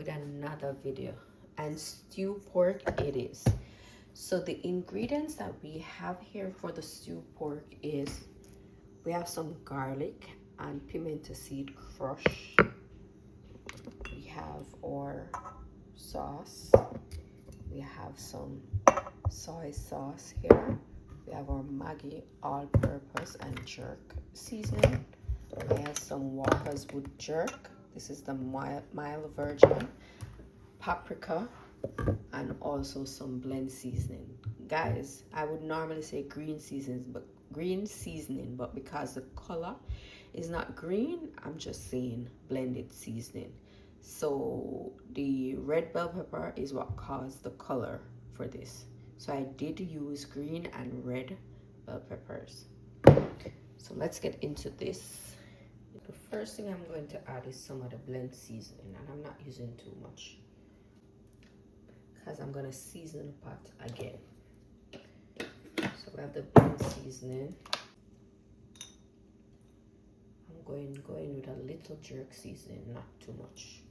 with another video, and stewed pork it is. So the ingredients that we have here for the stewed pork is we have some garlic and pimento seed crush. We have our sauce. We have some soy sauce here. We have our Maggi all-purpose and jerk seasoning. I have some Walker's Wood jerk. This is the mild version. Paprika, and also some blend seasoning. Guys, I would normally say green seasoning, but because the color is not green, I'm just saying blended seasoning. So the red bell pepper is what caused the color for this. So I did use green and red bell peppers. So let's get into this. The first thing I'm going to add is some of the blend seasoning, and I'm not using too much because I'm going to season the pot again. So we have the blend seasoning. I'm going with a little jerk seasoning, not too much.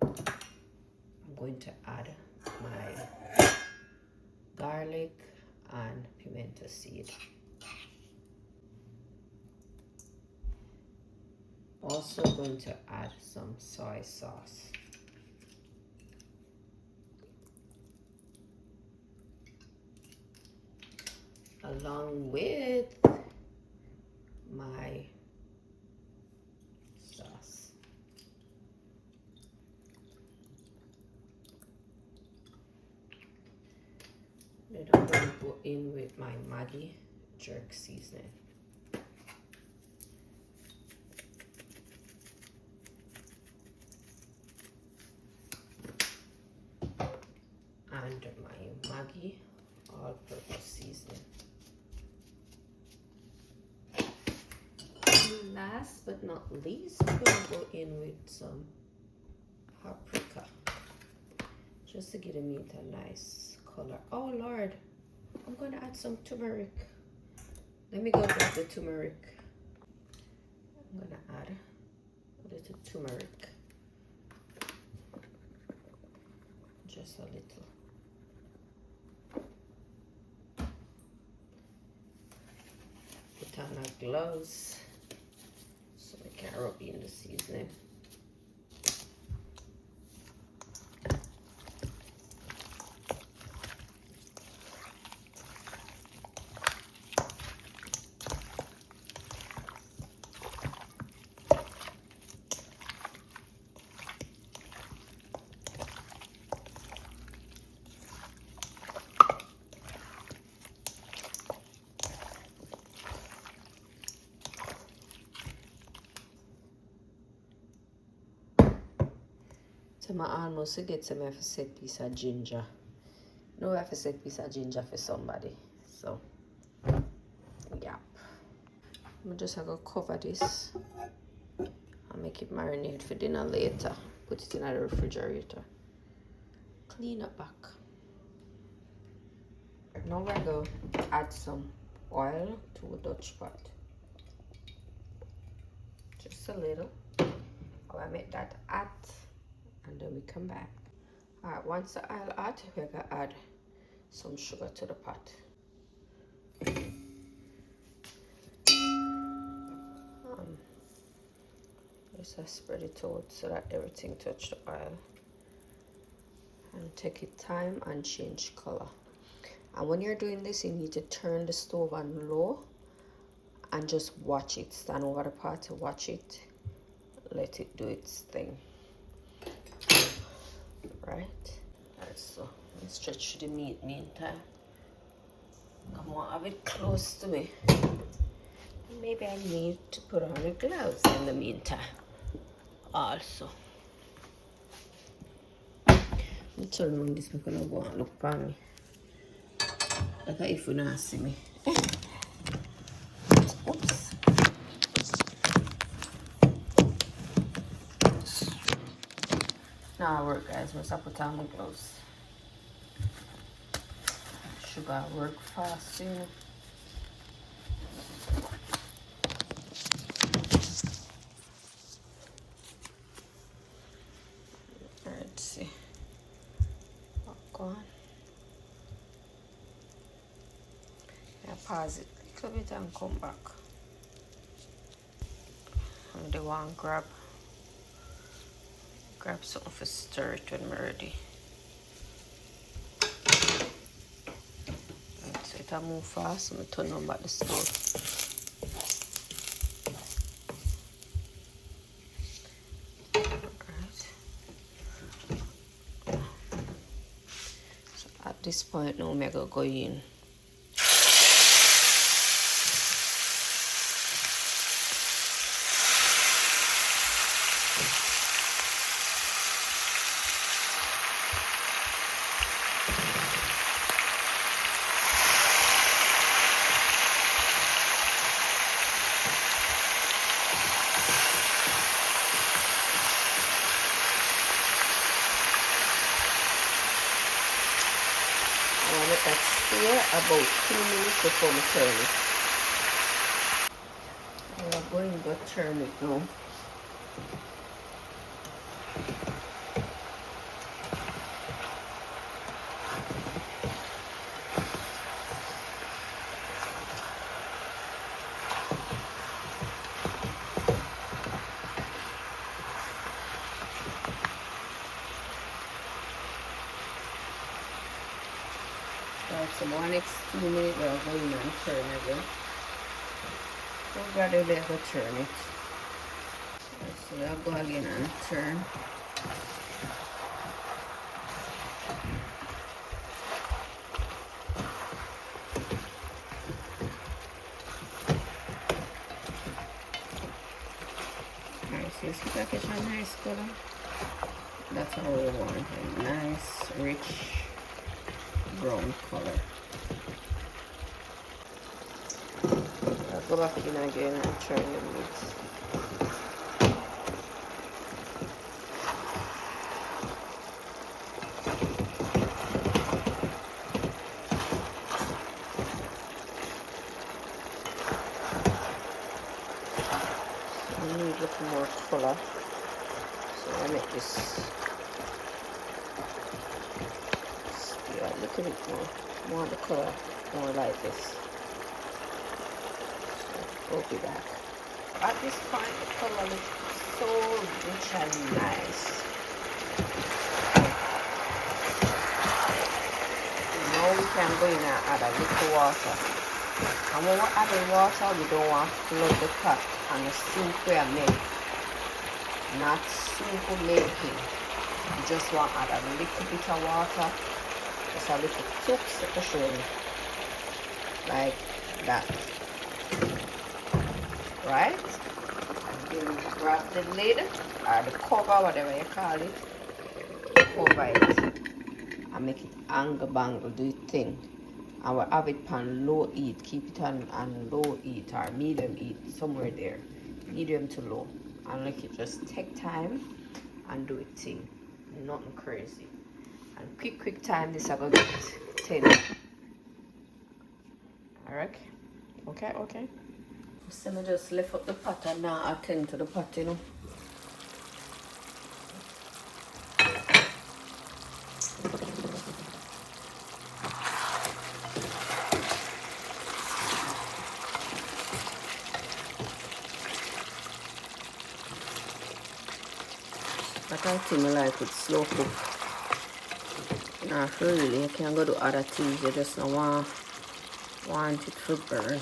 I'm going to add my garlic and pimento seed. Also going to add some soy sauce. Along with my sauce. Then I'm going to go in with my Maggi jerk seasoning. And my Maggi all-purpose seasoning. And last but not least, I'm going to go in with some paprika, just to give the meat a nice color. Oh Lord, I'm going to add some turmeric. Let me go grab the turmeric. I'm going to add a little turmeric, just a little. Put on my gloves so I can rub in the seasoning. So I almost forget to have a set piece of ginger. No, I have a set piece of ginger for somebody. So, yeah. I'm just going to cover this and make it marinate for dinner later. Put it in the refrigerator. Clean up back. Now we're going to add some oil to a Dutch pot. Just a little. I make that hot. And then we come back. Alright, once the oil hot, we're gonna add some sugar to the pot. Just spread it out so that everything touch the oil. And take your time and change color. And when you're doing this, you need to turn the stove on low and just watch it. Stand over the pot to watch it. Let it do its thing. Right, so let's stretch the meat meantime. Come on, have it close to me. Maybe I need to put on the gloves in the meantime also. I'm telling this is gonna go and look for me. Like if you not see me. Oops. Now I work, guys. Must I put on the gloves? Sugar work fast, you know. Let's see. pause it a little bit and come back. And the one grab something for stir it when we're ready. Right, so it'll move fast, so I turn on back the stove. At this point now, I'm going to go in. I want that steer about 2 minutes before I turn it. I'm going to turn it now. Right, so the next 2 minutes we're going and turn again. So gradually I'll turn it. Right, so I'll go again and turn. Alright, so it's package a nice color. That's all we want. A nice, rich brown color. I'll go back in again and turn the meat. I need a little more color, so I make this a little bit more the color, more like this. So go back. At this point, the color looks so rich and nice. Now we can go in and add a little water. And when we're adding water, we don't want to flood the pot and the soup we are making. Not soup making. You just want to add a little bit of water. Just a little tips to show you. Like that. Right? And then grab the lid or the cover, whatever you call it. Cover it. And make it angle bangle, do it thing. And we'll have it on low heat. Keep it on low heat or medium heat, somewhere there. Medium to low. And let it just take time and do it thing. Nothing crazy. And quick time, this I go get 10. Alright? Okay. So I just lift up the pot and now attend to the pot, you know. I think I like it slow cook. Not really, you can go do other things, you just don't want it to burn.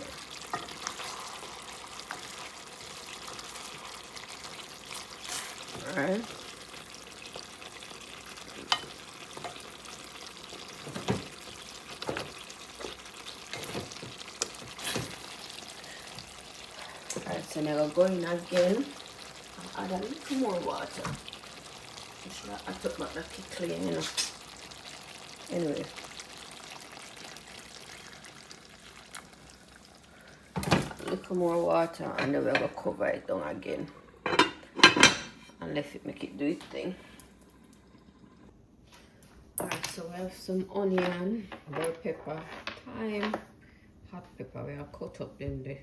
Alright. Alright, so now go in again and add a little more water. I took back that clean, you know. Anyway. A little more water and then we're going to cover it down again. And let it make it do its thing. Alright, so we have some onion, bell pepper, thyme, hot pepper. We have cut up them there.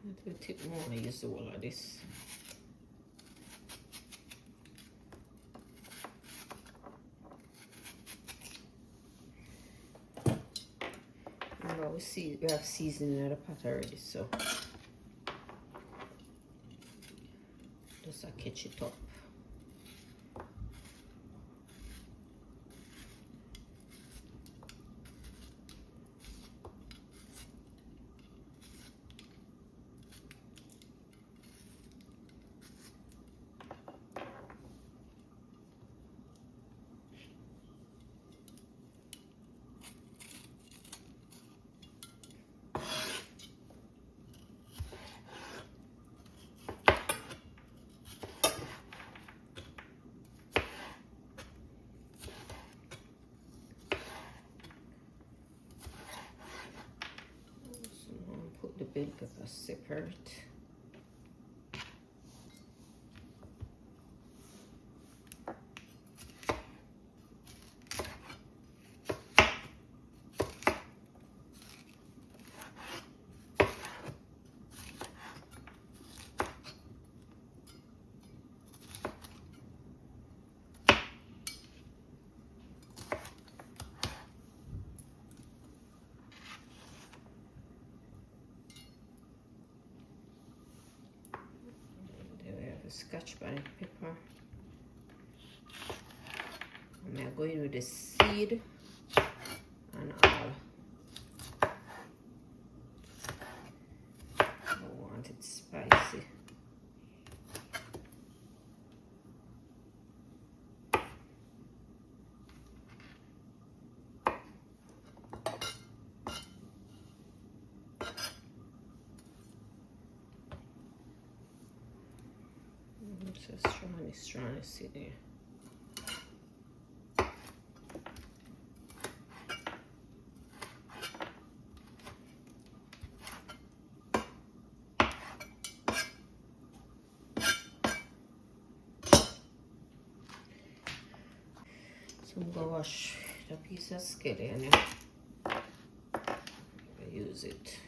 A little tip more, I use the whole of this. Remember, we have seasoning in the pot already, so just catch it up. Put the bell pepper separate. Scotch bonnet pepper. And I'm going with the seed and all. I want it spicy. It's a strong seed there. So I'm going to wash the piece of scallion. I use it.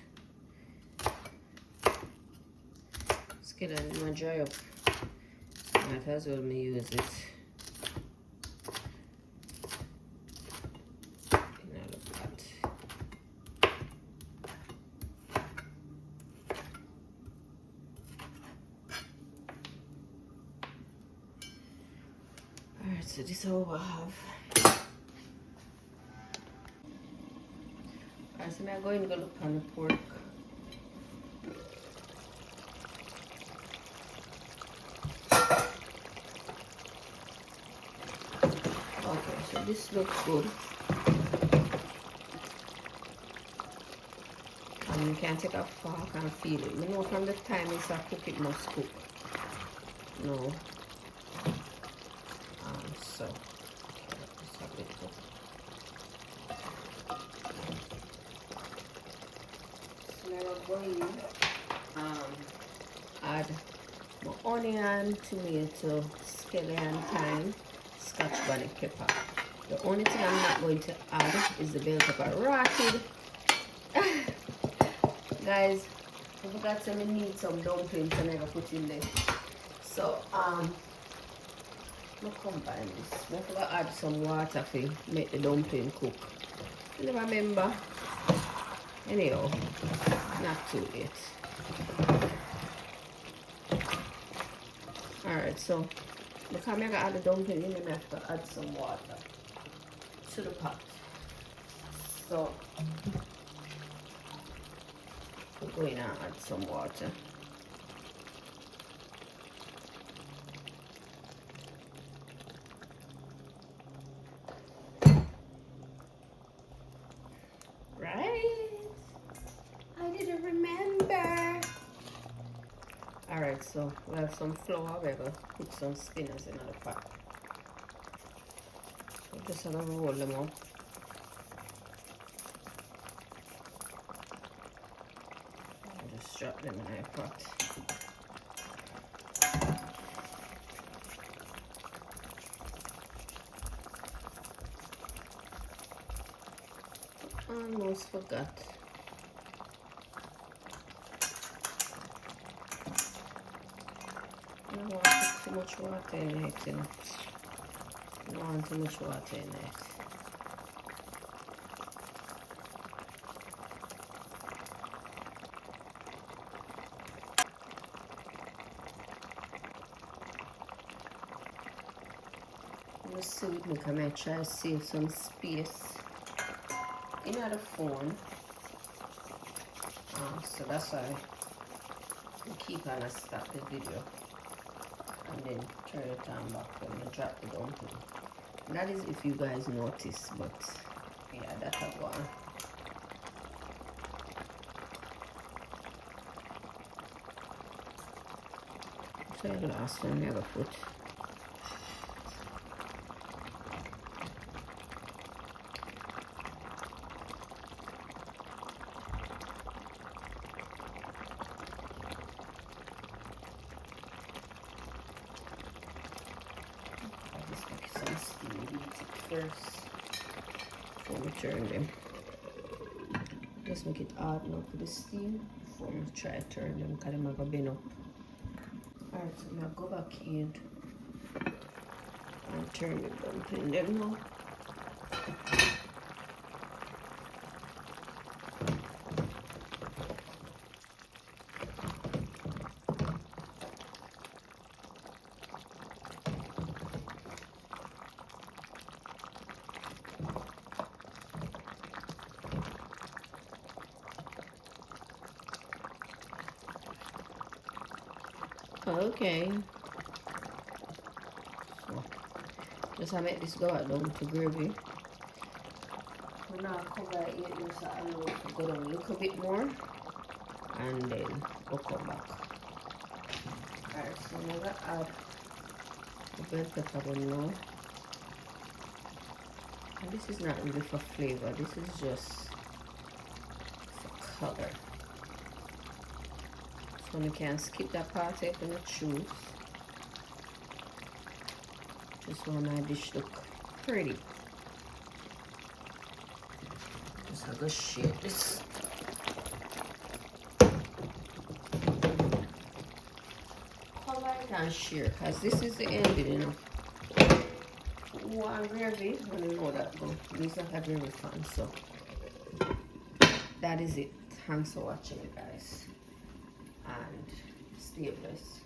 Scallion might dry up. Might as well me use it. In a pot. Alright, so this is all I have. Alright, so I'm going to go look on the pork. Okay, so this looks good. And you can take a fork and feel it. You know from the time it's a cook, it must cook. No. So, let's have a little. So now we're going to add more onion, tomato, scallion, thyme, scotch bonnet pepper. The only thing I'm not going to add is the bell pepper rotted. Guys, I forgot to need some dumplings and I put in there. So I'll combine this. I forgot to add some water to make the dumpling cook. I never remember. Anyhow, not too late. Alright, so because I'm going to add the dumpling in, I have to add some water to the pot. So we're going to add some water. Right? I didn't remember. Alright, so we have some flour. We're going to put some spinners in the pot. So just going to roll them up. Just drop them in our pot. Almost forgot. much water in it, you know. I don't want too much water in it. Let's see if we can try to save some space in the phone. So that's why we keep on a stop the video and then turn it on back when we drop the dumpling. That is if you guys notice, but yeah, that's a one. So the last one we have a put. First before we turn them. Just make it hard enough for the steam before we try to turn them because I'm going to bend up. Alright, so I'm going to go back in and turn the dumpling them now. Okay, so just make this go out down to gravy. We're now cover it yet, just allow it to go down a little bit more and then we'll come back. Alright, so I'm gonna add the bell pepper one now. And this is not really for flavor, this is just for color. So you can skip that part if you choose. Just want my dish look pretty. Just have to share this. Cover it and share, because this is the ending, you know. One gravy, I don't know that go. This is a gravy fan, so that is it. Thanks for watching, you guys. And stay blessed.